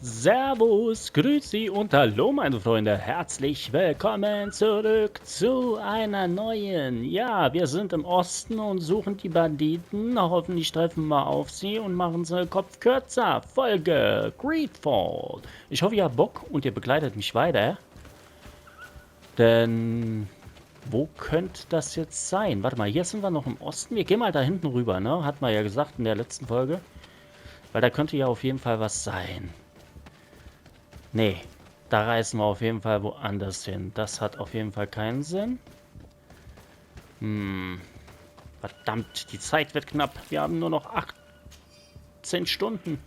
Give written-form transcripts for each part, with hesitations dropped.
Servus, Grüezi und Hallo meine Freunde, herzlich willkommen zurück zu einer neuen. Ja, wir sind im Osten und suchen die Banditen. Hoffentlich treffen wir auf sie und machen sie Kopf kürzer. Folge Greedfall. Ich hoffe, ihr habt Bock und ihr begleitet mich weiter. Denn wo könnte das jetzt sein? Warte mal, hier sind wir noch im Osten. Wir gehen mal da hinten rüber, ne? Hat man ja gesagt in der letzten Folge. Weil da könnte ja auf jeden Fall was sein. Nee, da reisen wir auf jeden Fall woanders hin. Das hat auf jeden Fall keinen Sinn. Verdammt, die Zeit wird knapp. Wir haben nur noch 18 Stunden.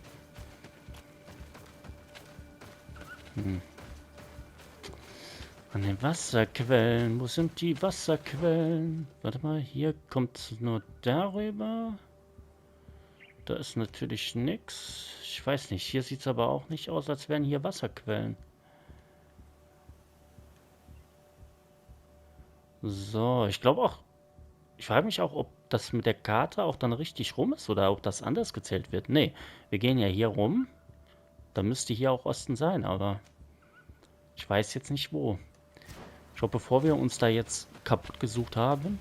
An den Wasserquellen. Wo sind die Wasserquellen? Warte mal, hier kommt es nur darüber. Da ist natürlich nichts. Ich weiß nicht, hier sieht es aber auch nicht aus, als wären hier Wasserquellen. So, ich glaube auch, ich frage mich auch, ob das mit der Karte auch dann richtig rum ist oder ob das anders gezählt wird. Nee, wir gehen ja hier rum. Da müsste hier auch Osten sein, aber ich weiß jetzt nicht wo. Ich glaube, bevor wir uns da jetzt kaputt gesucht haben,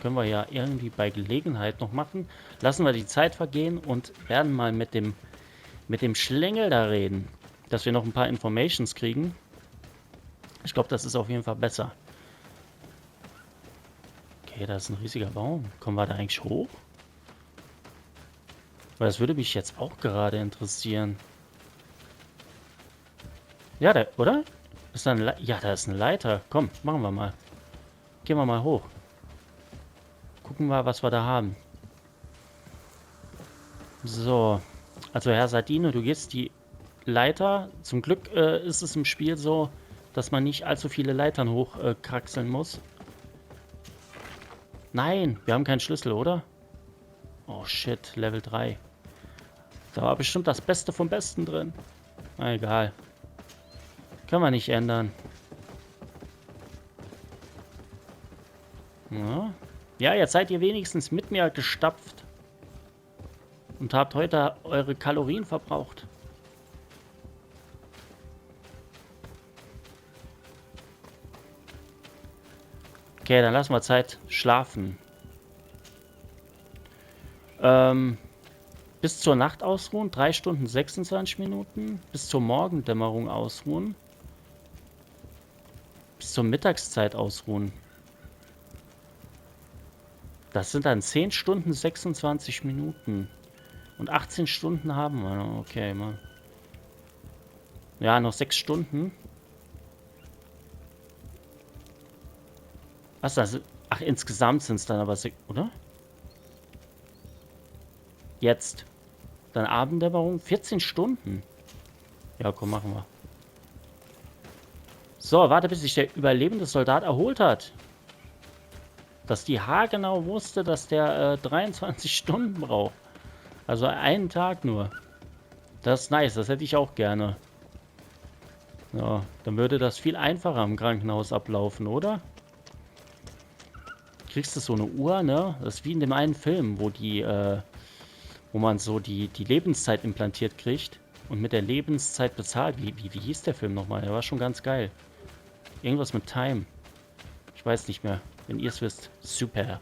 können wir ja irgendwie bei Gelegenheit noch machen. Lassen wir die Zeit vergehen und werden mal mit dem Schlingel da reden, dass wir noch ein paar Informations kriegen. Ich glaube, das ist auf jeden Fall besser. Okay, da ist ein riesiger Baum. Kommen wir da eigentlich hoch? Weil das würde mich jetzt auch gerade interessieren. Ja, oder? Ist da ja, da ist eine Leiter. Komm, machen wir mal. Gehen wir mal hoch. Gucken wir, was wir da haben. So. Also, Herr Sardine, du gehst die Leiter. Zum Glück ist es im Spiel so, dass man nicht allzu viele Leitern hochkraxeln muss. Nein, wir haben keinen Schlüssel, oder? Oh shit, Level 3. Da war bestimmt das Beste vom Besten drin. Na, egal. Können wir nicht ändern. Ja. Ja, jetzt seid ihr wenigstens mit mir gestapft. Und habt heute eure Kalorien verbraucht. Okay, dann lassen wir Zeit schlafen. Bis zur Nacht ausruhen, 3 Stunden 26 Minuten. Bis zur Morgendämmerung ausruhen. Bis zur Mittagszeit ausruhen. Das sind dann 10 Stunden 26 Minuten. Und 18 Stunden haben wir noch. Okay, mal. Ja, noch 6 Stunden. Was das? Ach, insgesamt sind es dann aber 6, oder? Jetzt. Dann Abenddämmerung. 14 Stunden. Ja, komm, machen wir. So, warte, bis sich der überlebende Soldat erholt hat. Dass die haargenau wusste, dass der 23 Stunden braucht. Also einen Tag nur. Das ist nice, das hätte ich auch gerne. Ja, dann würde das viel einfacher im Krankenhaus ablaufen, oder? Kriegst du so eine Uhr, ne? Das ist wie in dem einen Film, wo man so die Lebenszeit implantiert kriegt und mit der Lebenszeit bezahlt. Wie hieß der Film nochmal? Der war schon ganz geil. Irgendwas mit Time. Ich weiß nicht mehr. Wenn ihr es wisst. Super.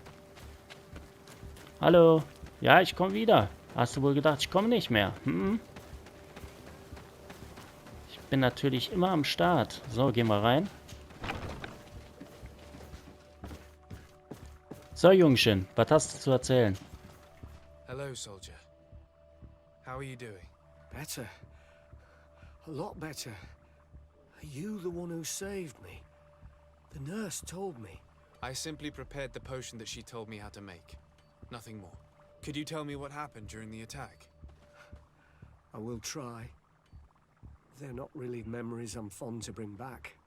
Hallo. Ja, ich komme wieder. Hast du wohl gedacht, ich komme nicht mehr? Ich bin natürlich immer am Start. So, gehen wir rein. So, Jungchen, was hast du zu erzählen? Hello, soldier. How are you doing? Better. A lot better. Are you the one who saved me? The nurse told me. I simply prepared the potion that she told me how to make. Nothing more. Could you tell me what happened during the attack? I will try. They're not really memories I'm fond to bring back.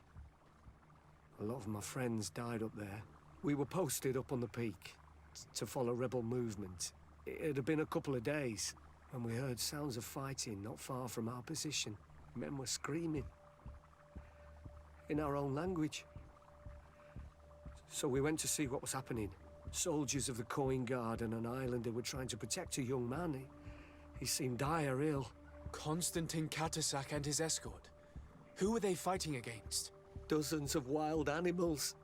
A lot of my friends died up there. We were posted up on the peak to follow rebel movement. It had been a couple of days when we heard sounds of fighting not far from our position. Men were screaming in our own language. So we went to see what was happening. Soldiers of the Coin Guard and an islander were trying to protect a young man. He seemed dire ill. Constantine Catasach and his escort. Who were they fighting against? Dozens of wild animals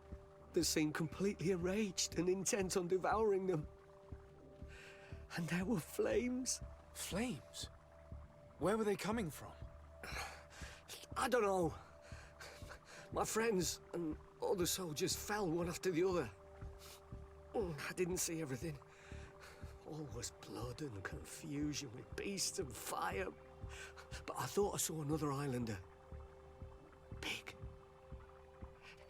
that seemed completely enraged and intent on devouring them. And there were flames. Flames? Where were they coming from? I don't know. My friends and other soldiers fell one after the other. I didn't see everything. All was blood and confusion with beasts and fire. But I thought I saw another islander. Big.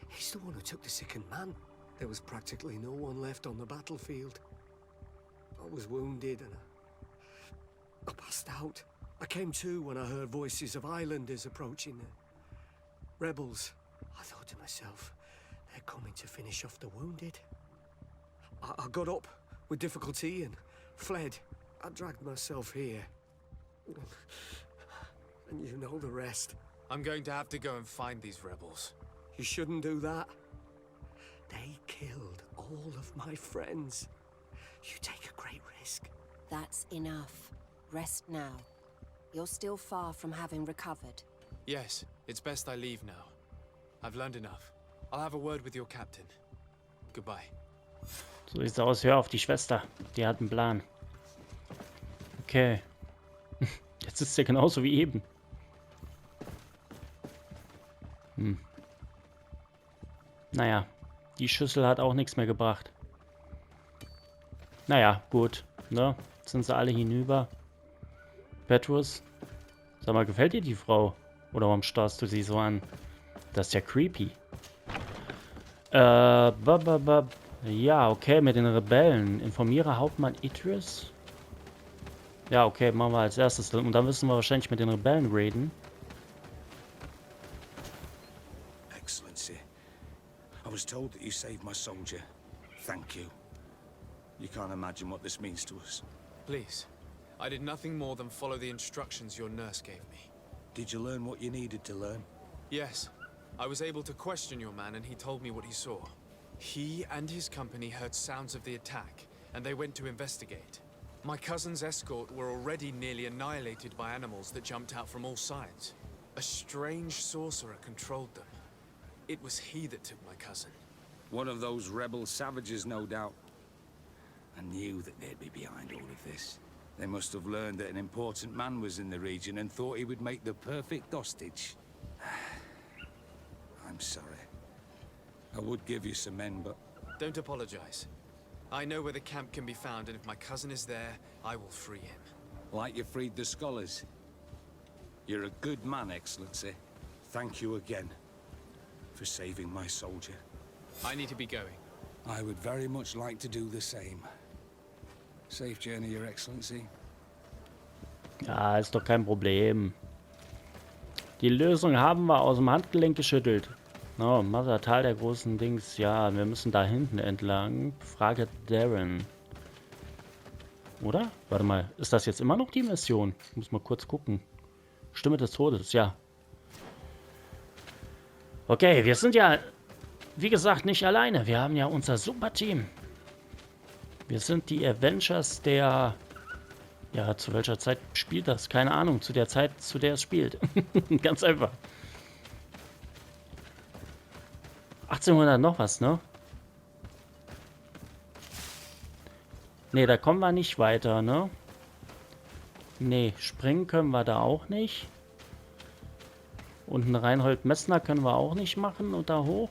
He's the one who took the sickened man. There was practically no one left on the battlefield. I was wounded and I passed out. I came to when I heard voices of islanders approaching the rebels. I thought to myself, they're coming to finish off the wounded. I got up with difficulty and fled. I dragged myself here. And you know the rest. I'm going to have to go and find these rebels. You shouldn't do that. They killed all of my friends. You take a great risk. That's enough. Rest now. You're still far from having recovered. Yes, it's best I leave now. I've learned enough. I'll have a word with your captain. Goodbye. So sieht's aus. Hör auf die Schwester. Die hat einen Plan. Okay. Jetzt ist er genauso wie eben. Naja, die Schüssel hat auch nichts mehr gebracht. Naja, gut. Ne? Jetzt sind sie alle hinüber. Petrus, sag mal, gefällt dir die Frau? Oder warum starrst du sie so an? Das ist ja creepy. Ja, okay, mit den Rebellen. Informiere Hauptmann Idris. Ja, okay, machen wir als erstes. Und dann müssen wir wahrscheinlich mit den Rebellen reden. Excellency, I was told that you saved my soldier. Thank you. You can't imagine what this means to us. Please. I did nothing more than follow the instructions your nurse gave me. Did you learn what you needed to learn? Yes. I was able to question your man and he told me what he saw. He and his company heard sounds of the attack, and they went to investigate. My cousin's escort were already nearly annihilated by animals that jumped out from all sides. A strange sorcerer controlled them. It was he that took my cousin. One of those rebel savages, no doubt. I knew that they'd be behind all of this. They must have learned that an important man was in the region and thought he would make the perfect hostage. I'm sorry. I would give you some men, but... Don't apologize. I know where the camp can be found, and if my cousin is there, I will free him. Like you freed the scholars. You're a good man, Excellency. Thank you again for saving my soldier. I need to be going. I would very much like to do the same. Safe journey, Your Excellency. Ja, ist doch kein Problem. Die Lösung haben wir aus dem Handgelenk geschüttelt. No, Tal der großen Dings. Ja, wir müssen da hinten entlang. Frage Darren. Oder? Warte mal, ist das jetzt immer noch die Mission? Ich muss mal kurz gucken. Stimme des Todes, ja. Okay, wir sind ja, wie gesagt, nicht alleine. Wir haben ja unser Superteam. Wir sind die Avengers der... Ja, zu welcher Zeit spielt das? Keine Ahnung, zu der Zeit, zu der es spielt. Ganz einfach. 1800 noch was, ne? Ne, da kommen wir nicht weiter, ne? Ne, springen können wir da auch nicht. Und einen Reinhold Messner können wir auch nicht machen und da hoch.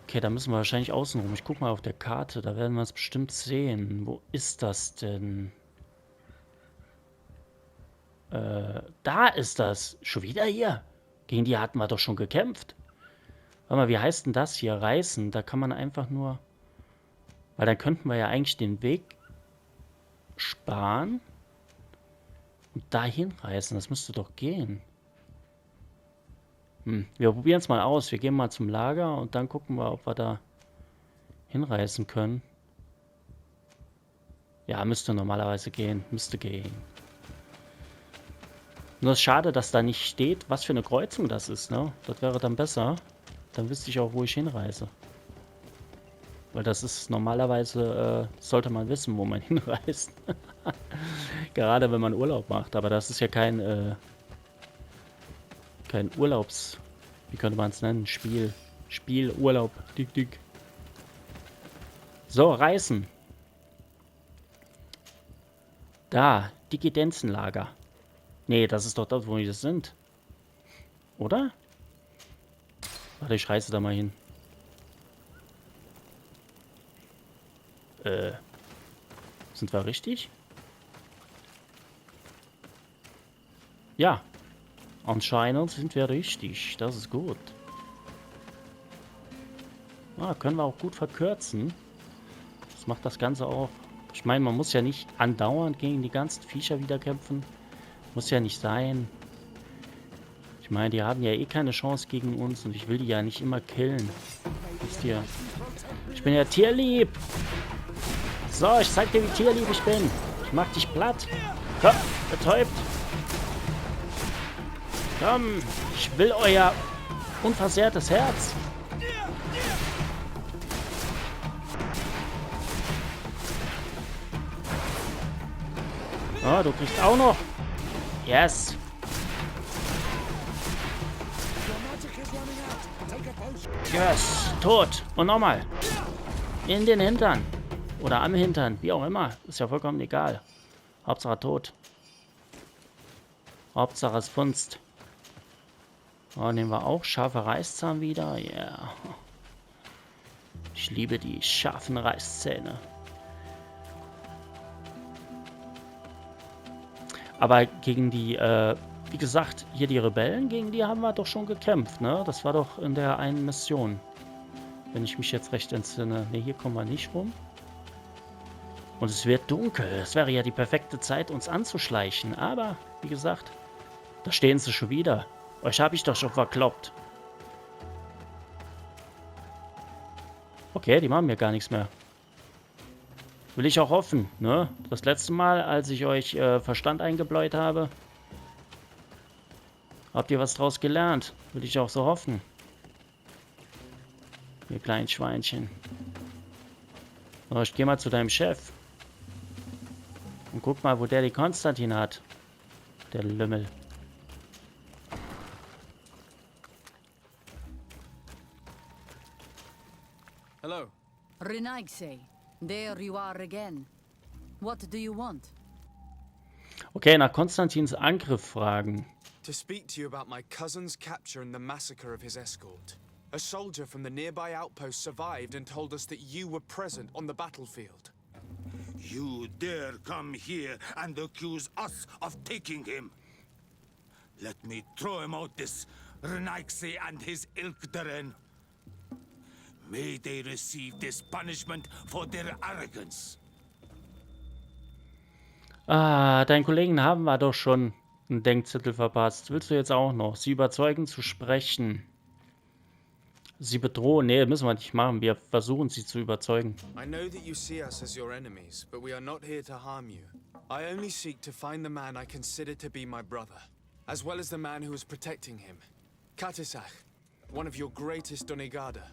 Okay, da müssen wir wahrscheinlich außen rum. Ich guck mal auf der Karte, da werden wir es bestimmt sehen. Wo ist das denn? Da ist das. Schon wieder hier. Gegen die hatten wir doch schon gekämpft. Warte mal, wie heißt denn das hier? Reißen. Da kann man einfach nur... Weil dann könnten wir ja eigentlich den Weg sparen und dahin reißen. Das müsste doch gehen. Wir probieren es mal aus. Wir gehen mal zum Lager und dann gucken wir, ob wir da hinreißen können. Ja, müsste normalerweise gehen. Müsste gehen. Nur ist schade, dass da nicht steht, was für eine Kreuzung das ist, ne? Das wäre dann besser. Dann wüsste ich auch, wo ich hinreise. Weil das ist normalerweise, sollte man wissen, wo man hinreist. Gerade wenn man Urlaub macht. Aber das ist ja kein Urlaubs... Wie könnte man es nennen? Spiel, Urlaub. Dick, dick. So, Reisen. Da, Digidenzenlager. Nee, das ist doch dort, wo wir das sind. Oder? Warte, ich reise da mal hin. Sind wir richtig? Ja. Anscheinend sind wir richtig. Das ist gut. Ah, können wir auch gut verkürzen. Das macht das Ganze auch. Ich meine, man muss ja nicht andauernd gegen die ganzen Viecher wieder kämpfen. Muss ja nicht sein. Ich meine, die haben ja eh keine Chance gegen uns und ich will die ja nicht immer killen. Wisst ihr? Ich bin ja tierlieb. So, ich zeig dir, wie tierlieb ich bin. Ich mach dich platt. Komm, betäubt. Komm, ich will euer unversehrtes Herz. Oh, du kriegst auch noch. Yes. Yes. Tot. Und nochmal. In den Hintern. Oder am Hintern. Wie auch immer. Ist ja vollkommen egal. Hauptsache tot. Hauptsache es funzt. Oh, nehmen wir auch scharfe Reißzahn wieder. Ja. Yeah. Ich liebe die scharfen Reißzähne. Aber gegen die, wie gesagt, hier die Rebellen, gegen die haben wir doch schon gekämpft, ne? Das war doch in der einen Mission. Wenn ich mich jetzt recht entsinne. Ne, hier kommen wir nicht rum. Und es wird dunkel. Es wäre ja die perfekte Zeit, uns anzuschleichen. Aber, wie gesagt, da stehen sie schon wieder. Euch habe ich doch schon verkloppt. Okay, die machen mir gar nichts mehr. Will ich auch hoffen, ne? Das letzte Mal, als ich euch Verstand eingebläut habe, habt ihr was draus gelernt. Will ich auch so hoffen. Ihr kleinen Schweinchen. So, ich gehe mal zu deinem Chef. Und guck mal, wo der die Konstantin hat. Der Lümmel. Hello. Renaigse, there you are again. What do you want? Okay, nach Konstantins Angriff fragen. To speak to you about my cousin's capture and the massacre of his escort. A soldier from the nearby outpost survived and told us that you were present on the battlefield. You dare come here and accuse us of taking him? Let me throw him out this Renaigse and his ilk therein. May they receive this punishment for their arrogance. Ah, deinen Kollegen haben wir doch schon einen Denkzettel verpasst. Willst du jetzt auch noch? Sie überzeugen zu sprechen. Sie bedrohen. Nee, müssen wir nicht machen. Wir versuchen sie zu überzeugen. I know that you see us as your enemies, but we are not here to harm you. I only seek to find the man I consider to be my brother, as well as the man who is protecting him. Catasach, one of your greatest Donegada.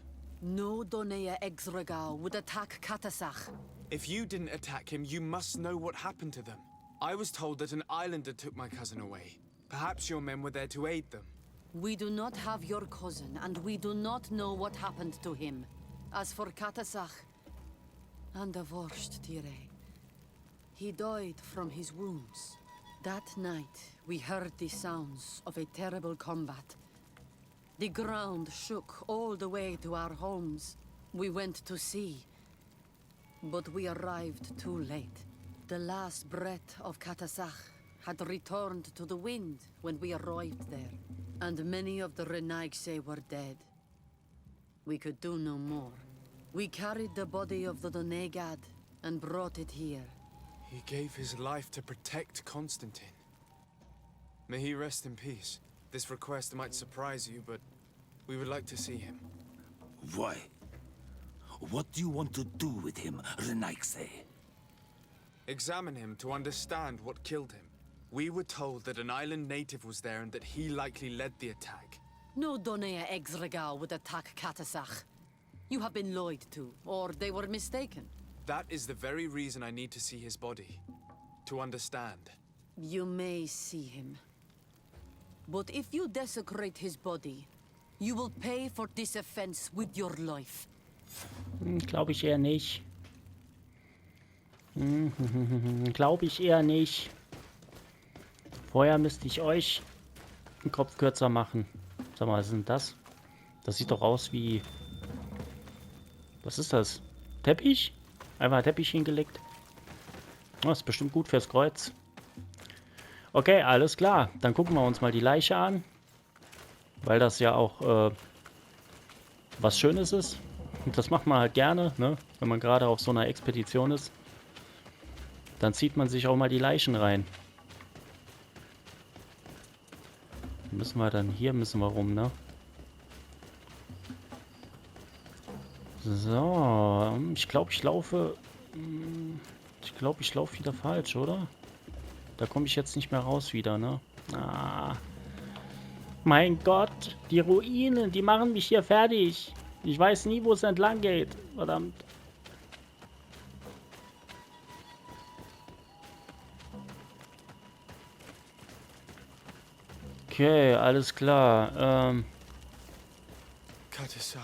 No Donea Exregal would attack Catasach. If you didn't attack him, you must know what happened to them. I was told that an islander took my cousin away. Perhaps your men were there to aid them. We do not have your cousin, and we do not know what happened to him. As for Catasach, and the worst, Tire, he died from his wounds. That night, we heard the sounds of a terrible combat. The ground shook all the way to our homes. We went to see, but we arrived too late. The last breath of Catasach had returned to the wind when we arrived there, and many of the Renaigse were dead. We could do no more. We carried the body of the Donegad and brought it here. He gave his life to protect Konstantin. May he rest in peace. This request might surprise you, but we would like to see him. Why? What do you want to do with him, Renaigse? Examine him to understand what killed him. We were told that an island native was there and that he likely led the attack. No Donea Exregal would attack Catasach. You have been lied to, or they were mistaken. That is the very reason I need to see his body. to understand. You may see him. But if you desecrate his body, you will pay for this offense with your life. Glaube ich eher nicht. Glaube ich eher nicht. Vorher müsste ich euch den Kopf kürzer machen. Sag mal, was ist denn das? Das sieht doch aus wie... Was ist das? Teppich? Einfach Teppich hingelegt. Das ist bestimmt gut fürs Kreuz. Okay, alles klar. Dann gucken wir uns mal die Leiche an. Weil das ja auch was Schönes ist. Und das macht man halt gerne, ne? Wenn man gerade auf so einer Expedition ist. Dann zieht man sich auch mal die Leichen rein. Müssen wir dann hier müssen wir rum, ne? So, ich glaube, ich laufe wieder falsch, oder? Da komme ich jetzt nicht mehr raus wieder, ne? Ah. Mein Gott, die Ruinen, die machen mich hier fertig. Ich weiß nie, wo es entlang geht. Verdammt. Okay, alles klar. Catasach.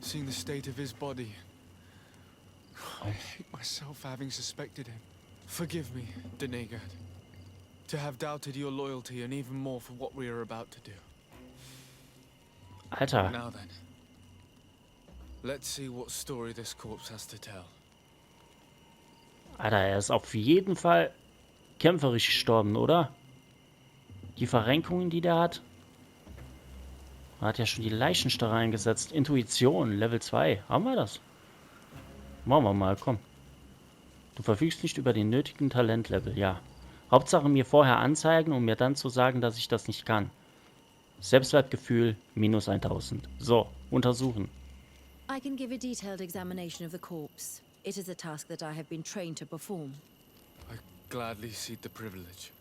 Seeing the state of his body. I hate myself for having suspected him. Forgive me, Denegad. To have doubted your loyalty and even more for what we are about to do. Alter. Now then. Let's see what story this corpse has to tell. Alter, er ist auf jeden Fall kämpferisch gestorben, oder? Die Verrenkungen, die der hat. Er hat ja schon die Leichenstarre eingesetzt. Intuition, Level 2. Haben wir das? Machen wir mal, komm. Du verfügst nicht über den nötigen Talentlevel, ja. Hauptsache mir vorher anzeigen, um mir dann zu sagen, dass ich das nicht kann. Selbstwertgefühl, minus 1000. So, untersuchen. I can give a detailed examination of the corpse. It is a task that I have been trained to perform. I gladly cede the privilege.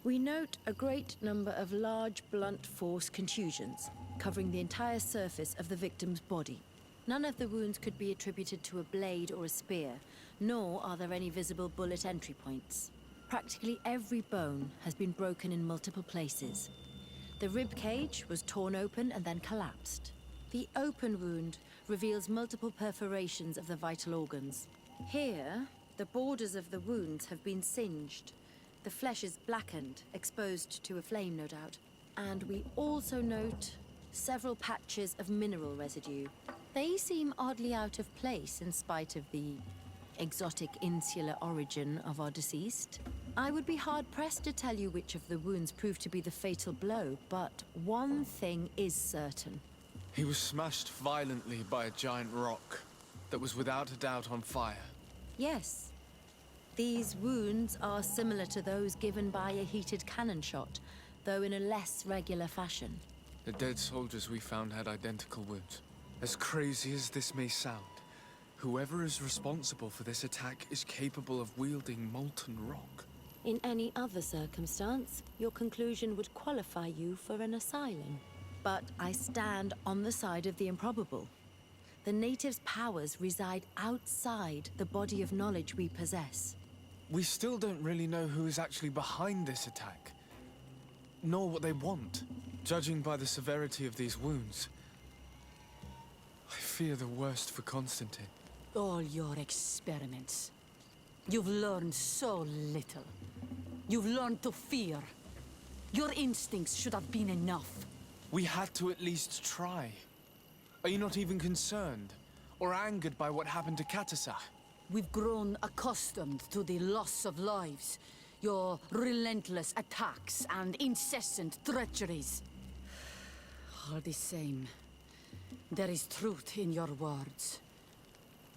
We note a great number of large, blunt force contusions, covering the entire surface of the victim's body. None of the wounds could be attributed to a blade or a spear, nor are there any visible bullet entry points. Practically every bone has been broken in multiple places. The rib cage was torn open and then collapsed. The open wound reveals multiple perforations of the vital organs. Here, the borders of the wounds have been singed. The flesh is blackened, exposed to a flame, no doubt. And we also note several patches of mineral residue. They seem oddly out of place in spite of the exotic insular origin of our deceased. I would be hard-pressed to tell you which of the wounds proved to be the fatal blow, but one thing is certain. He was smashed violently by a giant rock that was without a doubt on fire. Yes. These wounds are similar to those given by a heated cannon shot, though in a less regular fashion. The dead soldiers we found had identical wounds. As crazy as this may sound, whoever is responsible for this attack is capable of wielding molten rock. In any other circumstance, your conclusion would qualify you for an asylum. But I stand on the side of the improbable. The natives' powers reside outside the body of knowledge we possess. We still don't really know who is actually behind this attack, nor what they want. Judging by the severity of these wounds, I fear the worst for Constantine. All your experiments. You've learned so little. You've learned to fear. Your instincts should have been enough. We had to at least try. Are you not even concerned or angered by what happened to Catasach? We've grown accustomed to the loss of lives, your relentless attacks and incessant treacheries. All the same, there is truth in your words.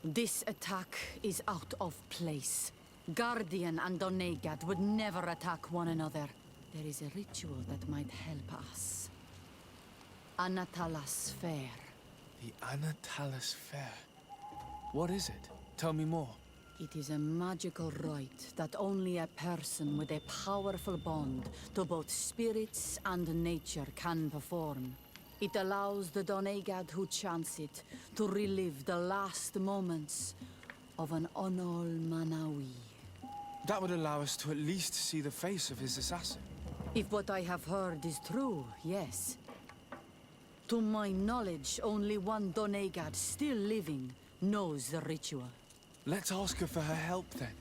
This attack is out of place. Guardian and Donegad would never attack one another. There is a ritual that might help us. Anatalas Fair. The Anatalas Fair. What is it? Tell me more. It is a magical rite that only a person with a powerful bond to both spirits and nature can perform. It allows the Donegad who chants it to relive the last moments of an Onol Manawi. That would allow us to at least see the face of his assassin. If what I have heard is true, yes. To my knowledge, only one Donegad still living knows the ritual. Let's ask her for her help then.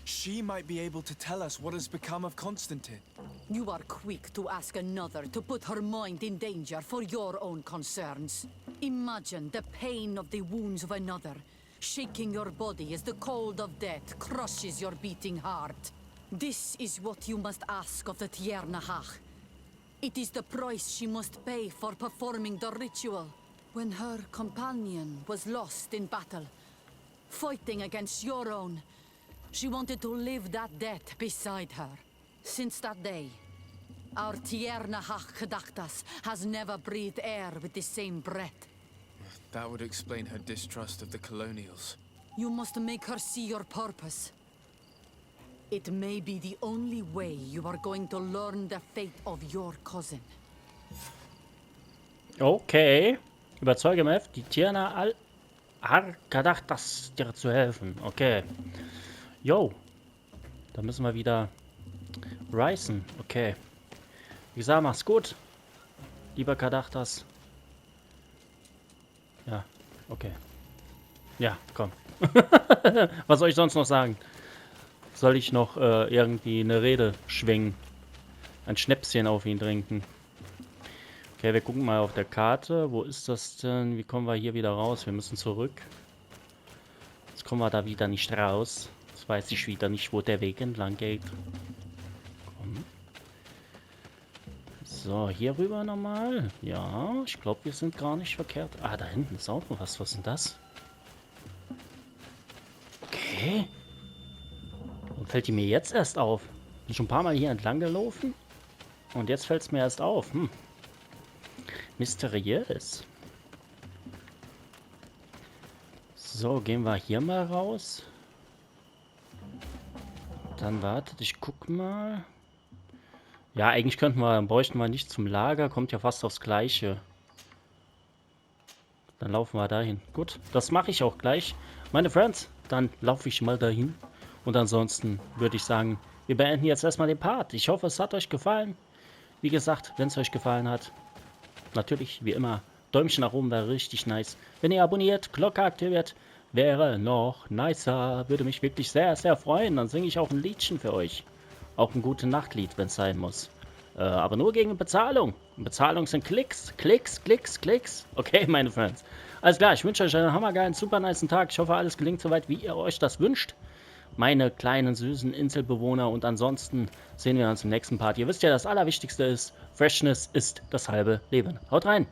She might be able to tell us what has become of Konstantin. You are quick to ask another to put her mind in danger for your own concerns. Imagine the pain of the wounds of another, shaking your body as the cold of death crushes your beating heart. This is what you must ask of the Tiernahach. It is the price she must pay for performing the ritual. When her companion was lost in battle, fighting against your own, she wanted to live that death beside her. Since that day, our Tiernahach Kadaktas has never breathed air with the same breath. That would explain her distrust of the colonials. You must make her see your purpose. It may be the only way you are going to learn the fate of your cousin. Okay. Überzeuge Mev, die Tierna gedacht, dir zu helfen. Okay. Yo. Da müssen wir wieder reisen. Okay. Wie gesagt, mach's gut. Lieber Kadachtas. Ja, okay. Ja, komm. Was soll ich sonst noch sagen? Soll ich noch irgendwie eine Rede schwingen? Ein Schnäpschen auf ihn trinken? Okay, wir gucken mal auf der Karte. Wo ist das denn? Wie kommen wir hier wieder raus? Wir müssen zurück. Jetzt kommen wir da wieder nicht raus. Jetzt weiß ich wieder nicht, wo der Weg entlang geht. Komm. So, hier rüber nochmal. Ja, ich glaube, wir sind gar nicht verkehrt. Ah, da hinten ist auch noch was. Was ist denn das? Okay. Und fällt die mir jetzt erst auf? Bin schon ein paar Mal hier entlang gelaufen. Und jetzt fällt es mir erst auf. Mysteriös. So, gehen wir hier mal raus. Dann wartet, ich guck mal. Ja, eigentlich bräuchten wir nicht zum Lager. Kommt ja fast aufs Gleiche. Dann laufen wir dahin. Gut, das mache ich auch gleich. Meine Friends, dann laufe ich mal dahin. Und ansonsten würde ich sagen, wir beenden jetzt erstmal den Part. Ich hoffe, es hat euch gefallen. Wie gesagt, wenn es euch gefallen hat, natürlich, wie immer, Däumchen nach oben wäre richtig nice. Wenn ihr abonniert, Glocke aktiviert, wäre noch nicer. Würde mich wirklich sehr, sehr freuen. Dann singe ich auch ein Liedchen für euch. Auch ein gute Nachtlied, wenn es sein muss. Aber nur gegen Bezahlung. Und Bezahlung sind Klicks, Klicks, Klicks, Klicks. Okay, meine Friends. Alles klar, ich wünsche euch einen hammergeilen, super nicen Tag. Ich hoffe, alles gelingt soweit, wie ihr euch das wünscht. Meine kleinen, süßen Inselbewohner. Und ansonsten sehen wir uns im nächsten Part. Ihr wisst ja, das Allerwichtigste ist, Freshness ist das halbe Leben. Haut rein!